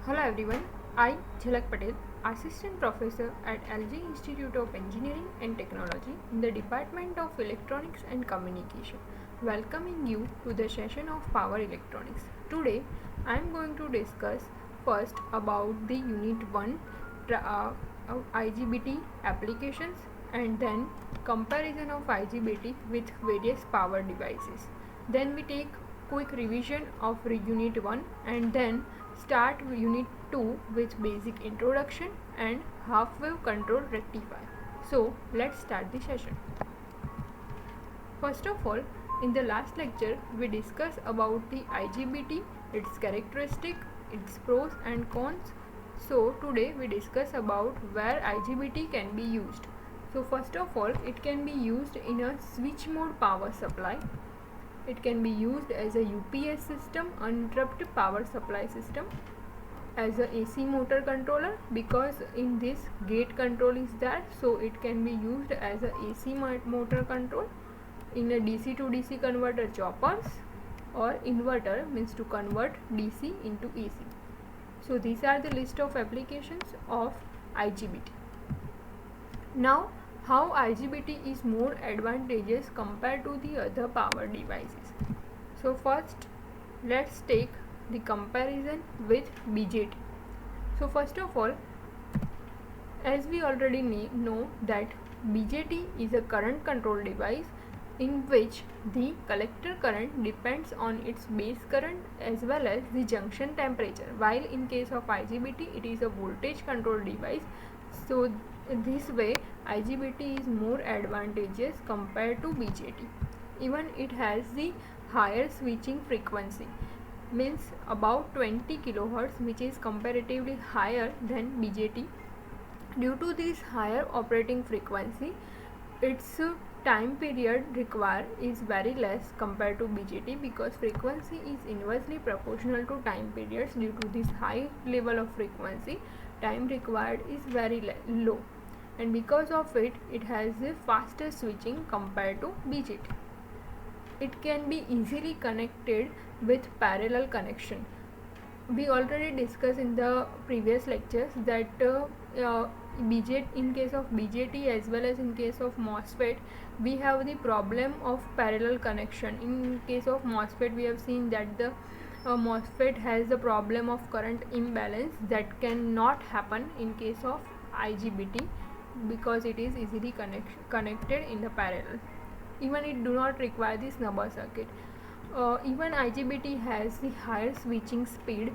Hello everyone, I Jhalak Patel, Assistant Professor at LG Institute of Engineering and Technology in the Department of Electronics and Communication, welcoming you to the session of Power Electronics. Today I am going to discuss first about the Unit 1 IGBT applications and then comparison of IGBT with various power devices. Then we take quick revision of Unit 1 and then start Unit 2 with basic introduction and half wave control rectifier. So let's start the session. First of all, in the last lecture we discussed about the IGBT, its characteristic, its pros and cons. So today we discuss about where IGBT can be used. So first of all, it can be used in a switch mode power supply. It can be used as a UPS system, uninterrupted power supply system, as a AC motor controller, because in this gate control is there, so it can be used as a AC motor control, in a DC to DC converter choppers, or inverter, means to convert DC into AC. So these are the list of applications of IGBT. Now, how IGBT is more advantageous compared to the other power devices. So first, let's take the comparison with BJT. So first of all, as we already know that BJT is a current control device in which the collector current depends on its base current as well as the junction temperature, while in case of IGBT it is a voltage control device. So this way IGBT is more advantageous compared to BJT. Even it has the higher switching frequency, means about 20 kHz, which is comparatively higher than BJT. Due to this higher operating frequency, its time period required is very less compared to BJT, because frequency is inversely proportional to time periods. Due to this high level of frequency, time required is very low, and because of it, it has a faster switching compared to BJT. It can be easily connected with parallel connection. We already discussed in the previous lectures that in case of BJT as well as in case of MOSFET, we have the problem of parallel connection. In case of MOSFET, we have seen that the MOSFET has the problem of current imbalance that cannot happen in case of IGBT, because it is easily connected in the parallel. Even it do not require the snubber circuit. Even IGBT has the higher switching speed,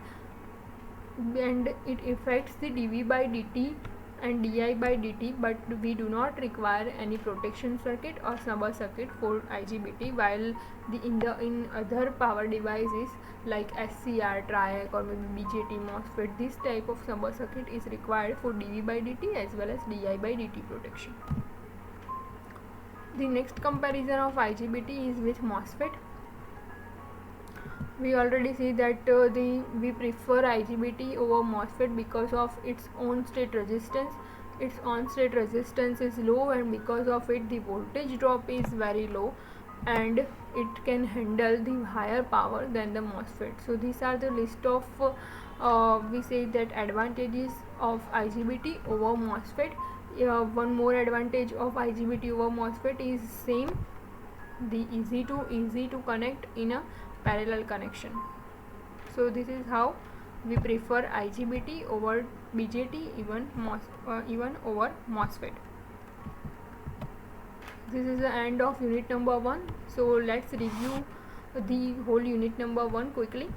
and it affects the dV by dt and di by dt, but we do not require any protection circuit or snubber circuit for IGBT, while in other power devices like SCR, TRIAC, or maybe BJT, MOSFET, this type of snubber circuit is required for dV by dt as well as di by dt protection. The next comparison of IGBT is with MOSFET. We already see that we prefer IGBT over MOSFET because of its on state resistance. Its on state resistance is low, and because of it the voltage drop is very low, and it can handle the higher power than the MOSFET. So these are the list of we say that advantages of IGBT over MOSFET. One more advantage of IGBT over MOSFET is same, the easy to connect in a parallel connection. So this is how we prefer IGBT over BJT, even over MOSFET. This is the end of unit number 1. So let's review the whole unit number 1 quickly.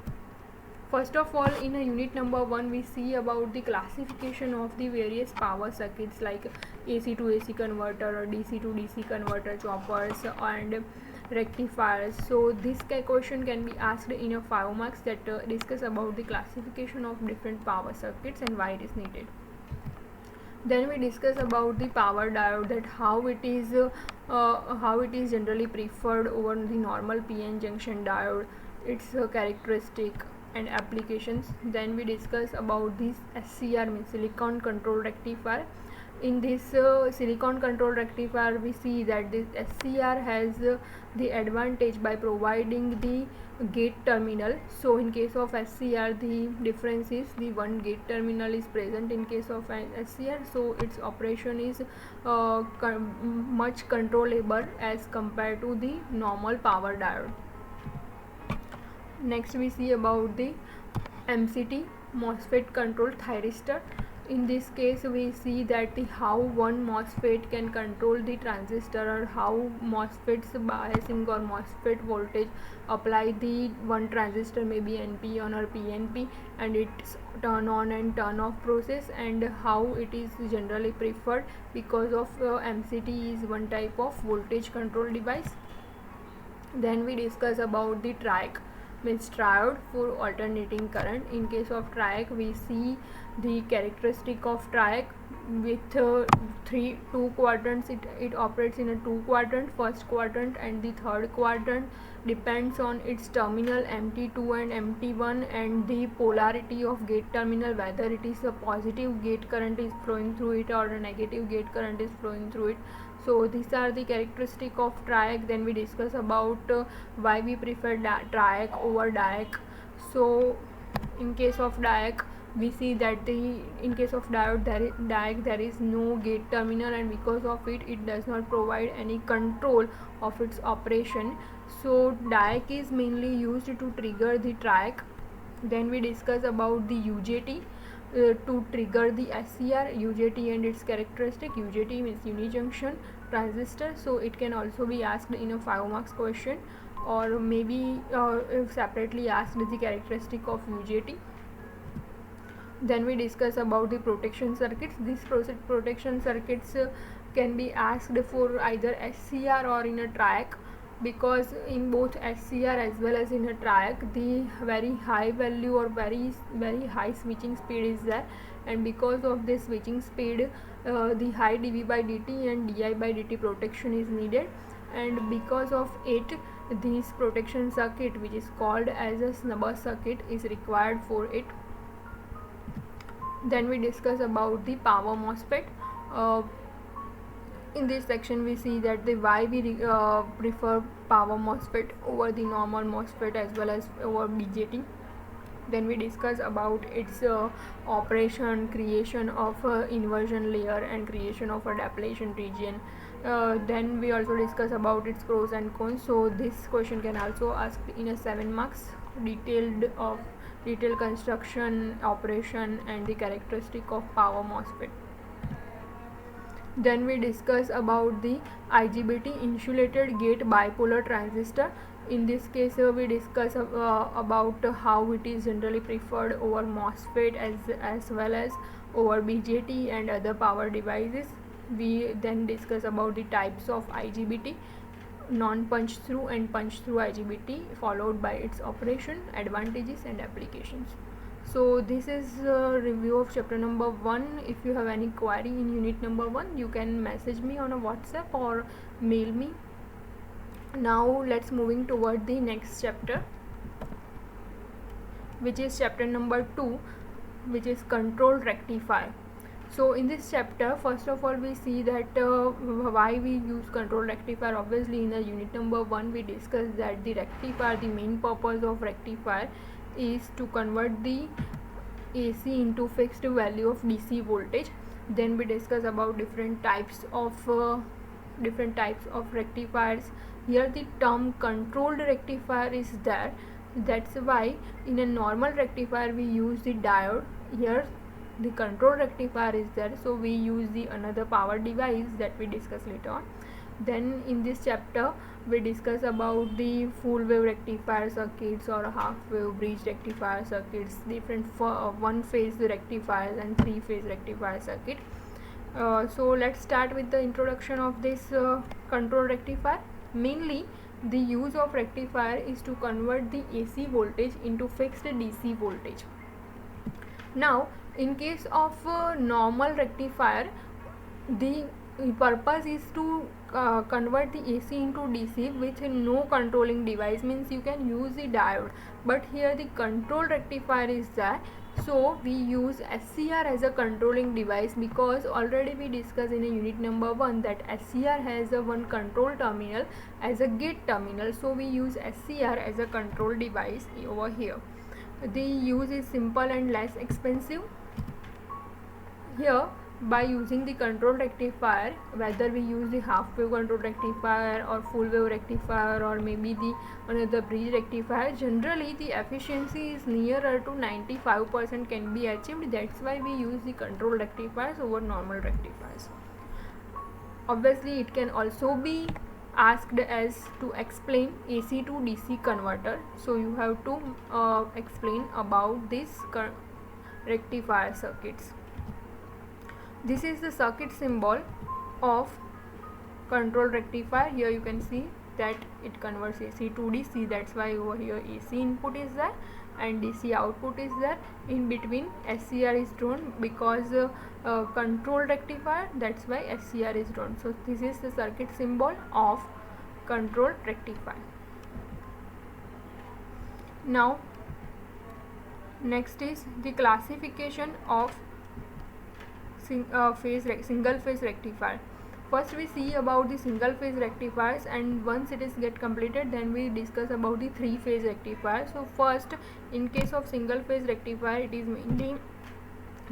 First of all, in a unit number 1 we see about the classification of the various power circuits like AC to AC converter or DC to DC converter, choppers and rectifiers. So this question can be asked in a 5 marks that discuss about the classification of different power circuits and why it is needed. Then we discuss about the power diode, that how it is generally preferred over the normal PN junction diode, its characteristic and applications. Then we discuss about this SCR, means silicon control rectifier, In this silicon control rectifier, we see that this SCR has the advantage by providing the gate terminal. So in case of SCR, the difference is the one gate terminal is present in case of an SCR, so its operation is much controllable as compared to the normal power diode. Next we see about the MCT, MOSFET controlled thyristor. In this case we see that how one MOSFET can control the transistor, or how MOSFET's biasing or MOSFET voltage apply the one transistor, maybe NPN or PNP, and its turn on and turn off process, and how it is generally preferred because of MCT is one type of voltage control device. Then we discuss about the TRIAC, means triode for alternating current. In case of TRIAC, we see the characteristic of TRIAC with two quadrants. It operates in a two quadrant. First quadrant and the third quadrant depends on its terminal MT2 and MT1 and the polarity of gate terminal, whether it is a positive gate current is flowing through it or a negative gate current is flowing through it. So these are the characteristic of TRIAC. Then we discuss about why we prefer TRIAC over DIAC. So in case of DIAC, we see that in case of DIAC there is no gate terminal, and because of it does not provide any control of its operation. So DIAC is mainly used to trigger the TRIAC. Then we discuss about the UJT. To trigger the SCR, UJT and its characteristic. UJT means unijunction transistor, so it can also be asked in a 5 marks question, or maybe separately asked the characteristic of UJT. Then we discuss about the protection circuits. These protection circuits can be asked for either SCR or in a TRIAC, because in both SCR as well as in a TRIAC the very high value or very high switching speed is there, and because of this switching speed the high dV by dt and di by dt protection is needed, and because of it this protection circuit, which is called as a snubber circuit, is required for it. Then we discuss about the power MOSFET. In this section we see that why we prefer power MOSFET over the normal MOSFET as well as over BJT. Then we discuss about its operation, creation of inversion layer and creation of a depletion region. Then we also discuss about its pros and cons. So this question can also ask in a 7 marks, detailed construction, operation and the characteristic of power MOSFET. Then we discuss about the IGBT, insulated gate bipolar transistor. In this case we discuss about how it is generally preferred over MOSFET as well as over BJT and other power devices. We then discuss about the types of IGBT, non-punch through and punch through IGBT, followed by its operation, advantages and applications. So this is a review of chapter number 1. If you have any query in unit number 1, you can message me on a WhatsApp or mail me. Now let's moving toward the next chapter, which is chapter number 2, which is control rectifier. So in this chapter, first of all we see that why we use control rectifier. Obviously in the unit number 1 we discussed that the rectifier, the main purpose of rectifier is to convert the AC into fixed value of DC voltage. Then we discuss about different types of rectifiers. Here the term controlled rectifier is there. That's why in a normal rectifier we use the diode. Here the control rectifier is there, so we use the another power device that we discuss later on. Then in this chapter we discuss about the full wave rectifier circuits or half wave bridge rectifier circuits, different one phase rectifiers and 3 phase rectifier circuit. So let's start with the introduction of this control rectifier. Mainly the use of rectifier is to convert the AC voltage into fixed DC voltage. Now in case of normal rectifier, the purpose is to convert the AC into DC with no controlling device, means you can use the diode, but here the control rectifier is there, So we use SCR as a controlling device because already we discussed in a unit number 1 that SCR has a one control terminal as a gate terminal. So we use SCR as a control device over here. The use is simple and less expensive. Here, by using the control rectifier, whether we use the half wave control rectifier or full wave rectifier or maybe the another bridge rectifier, generally the efficiency is nearer to 95% can be achieved. That's why we use the control rectifiers over normal rectifiers. Obviously it can also be asked as to explain AC to DC converter, so you have to explain about this rectifier circuits. This is the circuit symbol of control rectifier. Here you can see that it converts AC to DC. That's why over here AC input is there and DC output is there. In between SCR is drawn because control rectifier, that's why SCR is drawn. So this is the circuit symbol of control rectifier. Now next is the classification of single phase rectifier. First we see about the single phase rectifiers, and once it is get completed then we discuss about the three phase rectifier. So first, in case of single phase rectifier, it is mainly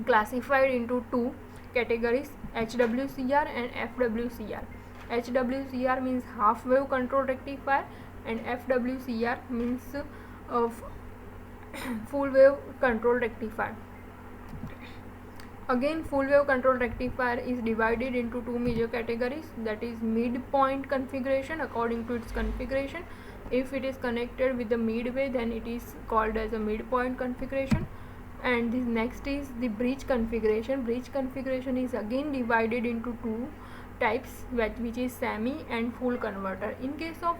classified into two categories, HWCR and FWCR. HWCR means half wave control rectifier and FWCR means full wave control rectifier. Again, full wave control rectifier is divided into two major categories, that is midpoint configuration according to its configuration. If it is connected with the midway, then it is called as a midpoint configuration. And this next is the bridge configuration. Bridge configuration is again divided into two types, which is semi and full converter. In case of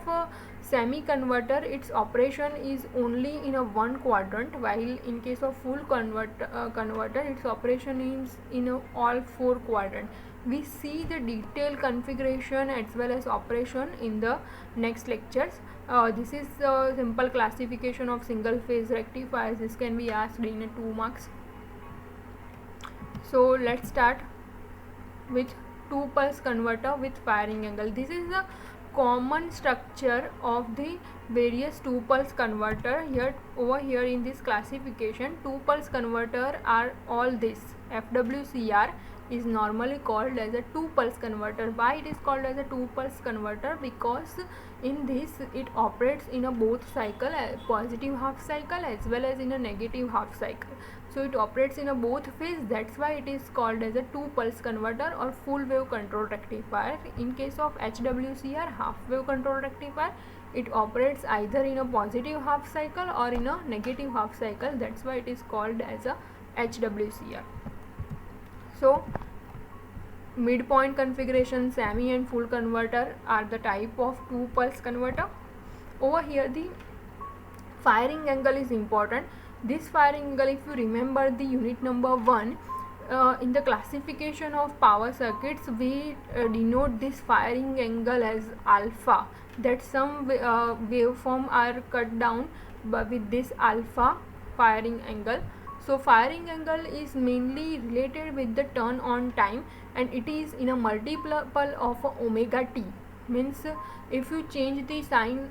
semi converter, its operation is only in a one quadrant, while in case of full converter, its operation is in all four quadrant. We see the detailed configuration as well as operation in the next lectures. This is a simple classification of single phase rectifiers. This can be asked in 2 marks. So let's start with 2 pulse converter with firing angle. This is the common structure of the various 2 pulse converter. Over here in this classification, 2 pulse converter are all this. FWCR is normally called as a 2 pulse converter. Why it is called as a 2 pulse converter? Because in this it operates in a both cycle, a positive half cycle as well as in a negative half cycle. So it operates in a both phase. That's why it is called as a 2 pulse converter or full wave control rectifier. In case of HWCR, half wave control rectifier, it operates either in a positive half cycle or in a negative half cycle. That's why it is called as a HWCR. So midpoint configuration, semi and full converter are the type of 2 pulse converter. Over here the firing angle is important. This firing angle, if you remember the unit number 1, in the classification of power circuits, we denote this firing angle as alpha, that some waveform are cut down with this alpha firing angle. So firing angle is mainly related with the turn on time, and it is in a multiple of omega t. Means if you change the sign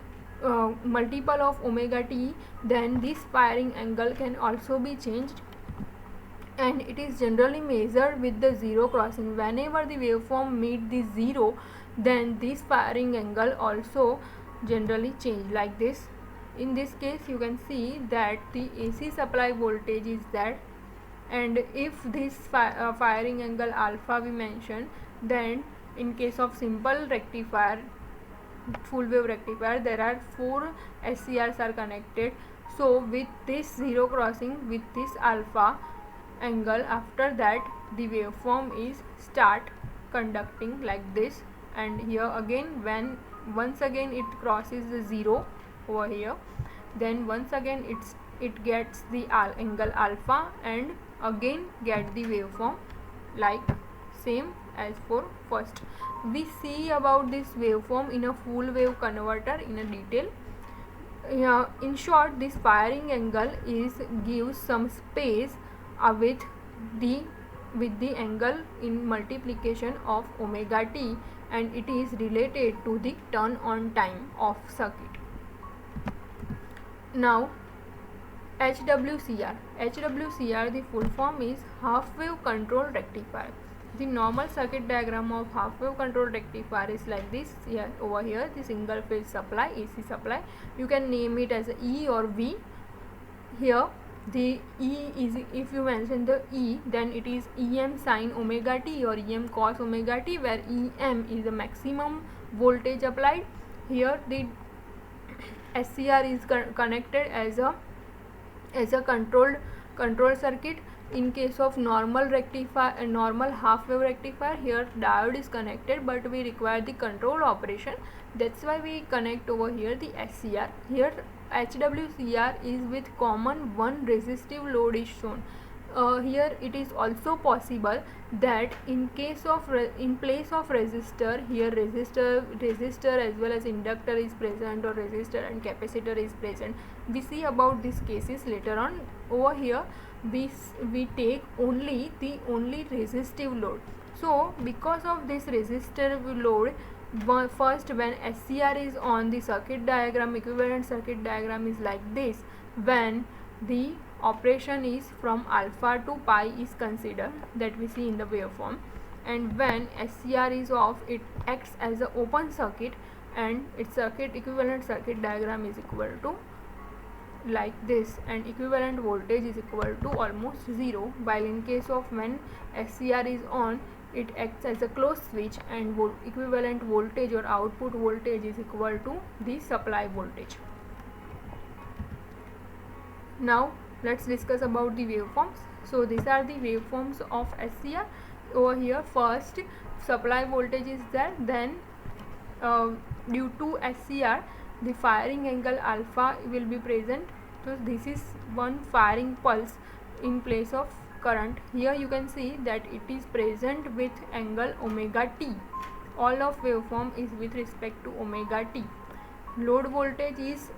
multiple of omega t, then this firing angle can also be changed, and it is generally measured with the zero crossing. Whenever the waveform meet the zero, then this firing angle also generally change like this. In this case you can see that the AC supply voltage is that, and if this firing angle alpha we mention, then in case of simple rectifier, full wave rectifier, there are 4 SCRs are connected. So with this zero crossing, with this alpha angle, after that the waveform is start conducting like this, and here again when once again it crosses the zero over here, then once again it gets the angle alpha and again get the waveform like same as for first. We see about this waveform in a full wave converter in a detail. In short, this firing angle gives some space with the angle in multiplication of omega t, and it is related to the turn on time of circuit. Now HWCR. HWCR, the full form is half wave control rectifier. The normal circuit diagram of half wave control rectifier is like this. Here, over here, the single phase supply, AC supply. You can name it as E or V. Here, the E is, if you mention the E, then it is EM sin omega t or EM cos omega t, where EM is the maximum voltage applied. Here, the SCR is connected as a control circuit. In case of normal rectifier, normal half wave rectifier, here diode is connected, but we require the control operation. That's why we connect over here the SCR. Here HWCR is with common one resistive load is shown. Here it is also possible that in place of resistor, here resistor as well as inductor is present, or resistor and capacitor is present. We see about these cases later on. Over here we take only resistive load. So because of this resistive load, first when SCR is on, the circuit diagram, equivalent circuit diagram is like this. When the operation is from alpha to pi is considered, that we see in the waveform, and when SCR is off, it acts as an open circuit, and its equivalent circuit diagram is equal to like this, and equivalent voltage is equal to almost 0, while in case of when SCR is on, it acts as a closed switch, and equivalent voltage or output voltage is equal to the supply voltage. Now let's discuss about the waveforms. So these are the waveforms of SCR. Over here, first supply voltage is there, then due to SCR the firing angle alpha will be present. So this is one firing pulse in place of current. Here you can see that it is present with angle omega t. All of waveform is with respect to omega t. Load voltage is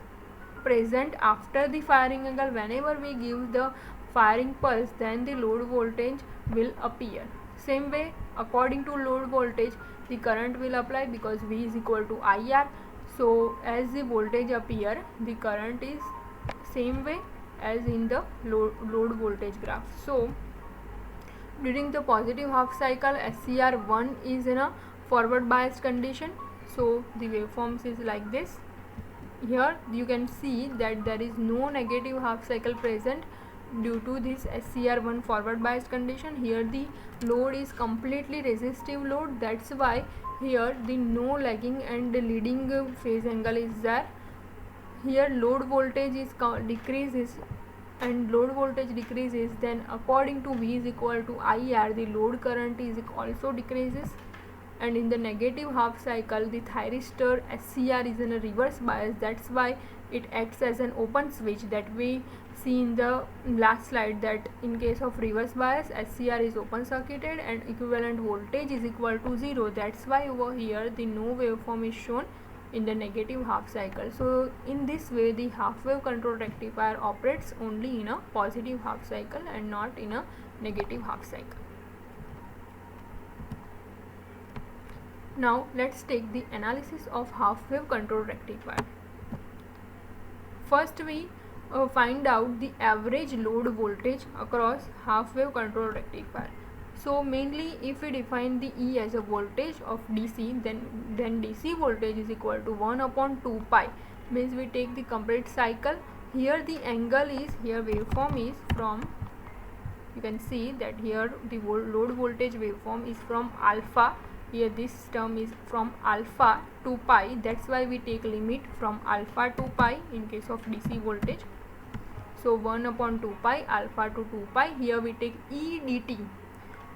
present after the firing angle. Whenever we give the firing pulse, then the load voltage will appear. Same way, according to load voltage, the current will apply, because V is equal to IR. So as the voltage appear, the current is same way as in the load voltage graph. So during the positive half cycle, SCR1 is in a forward biased condition. So the waveforms is like this. Here you can see that there is no negative half cycle present due to this SCR1 forward biased condition. Here the load is completely resistive load, that's why here the no lagging and leading phase angle is there. Here load voltage is decreases, and load voltage decreases, then according to V is equal to IR, the load current is also decreases. And in the negative half cycle, the thyristor SCR is in a reverse bias, that's why it acts as an open switch, that we see in the last slide, that in case of reverse bias, SCR is open circuited and equivalent voltage is equal to 0. That's why over here the no waveform is shown in the negative half cycle. So in this way, the half wave control rectifier operates only in a positive half cycle and not in a negative half cycle. Now let's take the analysis of half wave control rectifier. First we find out the average load voltage across half wave control rectifier. So mainly if we define the E as a voltage of DC, then DC voltage is equal to 1 upon 2 pi, means we take the complete cycle. Here the angle is, here waveform is from, you can see that here the load voltage waveform is from alpha, here this term is from alpha to pi, that's why we take limit from alpha to pi in case of DC voltage. So 1 upon 2 pi alpha to 2 pi, here we take E dt.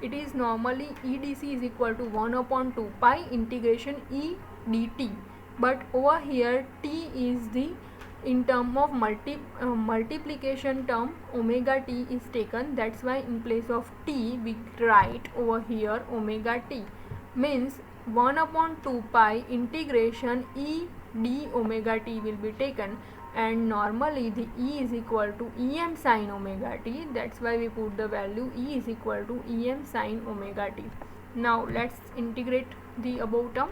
It is normally EDC is equal to 1 upon 2 pi integration E dt, but over here T is the, in term of multiplication term, omega t is taken, that's why in place of T we write over here omega t, means 1 upon 2 pi integration E d omega t will be taken. and normally the E is equal to Em sin omega t. That's why we put the value E is equal to Em sin omega t. Now let's integrate the above term.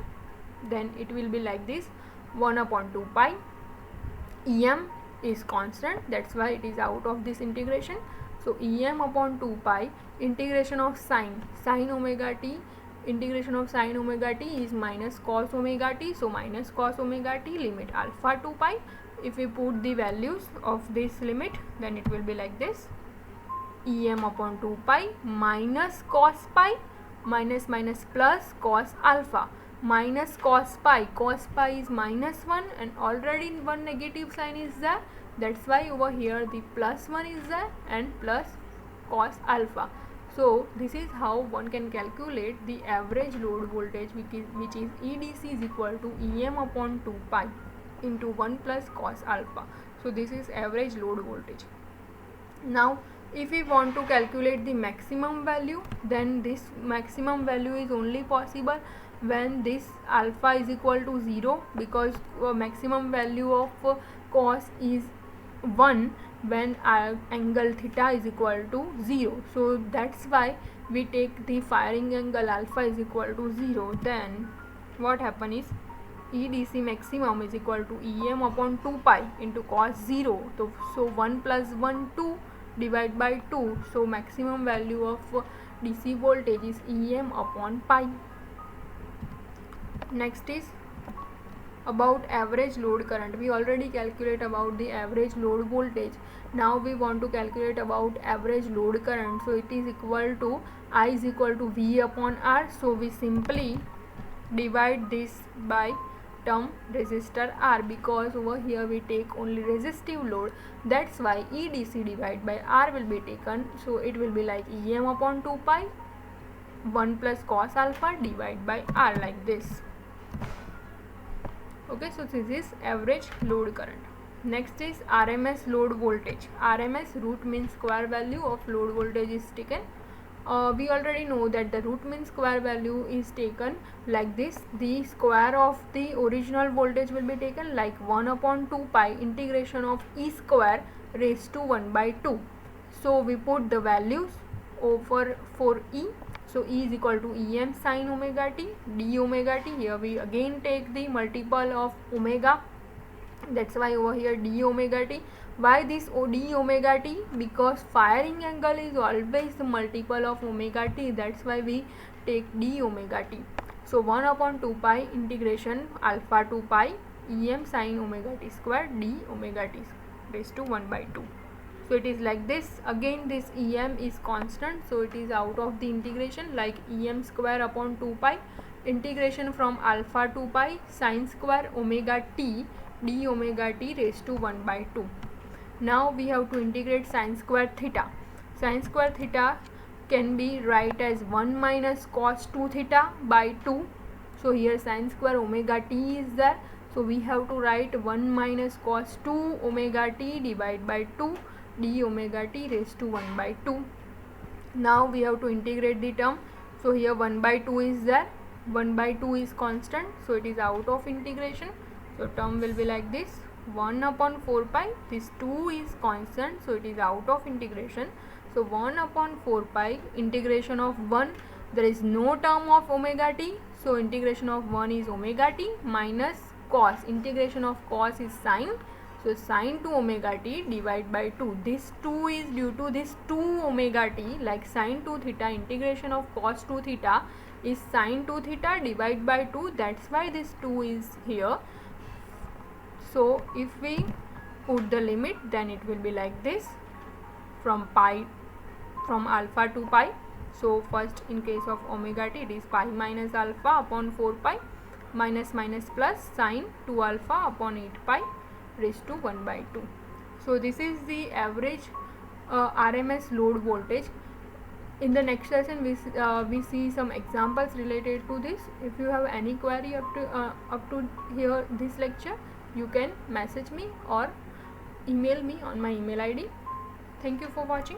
Then it will be like this: 1 upon 2 pi. Em is constant, that's why it is out of this integration. So Em upon 2 pi integration of sin omega t, integration of sin omega t is minus cos omega t. So minus cos omega t limit alpha 2 pi. If we put the values of this limit, then it will be like this: Em upon 2 pi minus cos pi, minus plus cos alpha, minus cos pi is minus 1 and already one negative sign is there, that's why over here the plus 1 is there, and plus cos alpha. So this is how one can calculate the average load voltage, which is EDC is equal to Em upon 2 pi into 1 plus cos alpha. So this is average load voltage. Now if we want to calculate the maximum value, then this maximum value is only possible when this alpha is equal to 0, because maximum value of cos is 1 when angle theta is equal to 0. So that's why we take the firing angle alpha is equal to 0. Then what happen is EDC maximum is equal to Em upon 2 pi into cos 0. So 1 plus 1 2 divide by 2. So maximum value of DC voltage is Em upon pi. Next is about average load current. We already calculate about the average load voltage. Now we want to calculate about average load current. So it is equal to I is equal to V upon R. So we simply divide this by term resistor R, because over here we take only resistive load, that's why EDC divided by R will be taken. So it will be like Em upon 2 pi 1 plus cos alpha divided by R, like this. Okay, so this is average load current. Next is RMS load voltage. RMS, root mean square value of load voltage, is taken. We already know that the root mean square value is taken like this. The square of the original voltage will be taken like 1 upon 2 pi integration of E square raised to 1 by 2. So we put the values over for E. So E is equal to Em sin omega t, d omega t. Here we again take the multiple of omega, that's why over here d omega t. Why this d omega t? Because firing angle is always the multiple of omega t, that's why we take d omega t. So 1 upon 2 pi integration alpha 2 pi Em sin omega t square d omega t raised to 1 by 2. So it is like this. Again this Em is constant, so it is out of the integration, like Em square upon 2 pi integration from alpha 2 pi sin square omega t d omega t raised to 1 by 2. Now we have to integrate sin square theta. Sin square theta can be write as 1 minus cos 2 theta by 2. So here sin square omega t is there, so we have to write 1 minus cos 2 omega t divided by 2 d omega t raised to 1 by 2. Now we have to integrate the term. So here 1 by 2 is there, 1 by 2 is constant, so it is out of integration. So term will be like this: 1 upon 4 pi, this 2 is constant, so it is out of integration. So 1 upon 4 pi integration of 1, there is no term of omega t, so integration of 1 is omega t minus cos, integration of cos is sin, so sin 2 omega t divided by 2. This 2 is due to this 2 omega t, like sin 2 theta integration of cos 2 theta is sin 2 theta divided by 2, that's why this 2 is here. So if we put the limit, then it will be like this: from alpha to pi. So first in case of omega t, it is pi minus alpha upon 4 pi minus plus sin 2 alpha upon 8 pi raised to 1 by 2. So this is the average RMS load voltage. In the next lesson we see some examples related to this. If you have any query up to here this lecture, you can message me or email me on my email ID. Thank you for watching.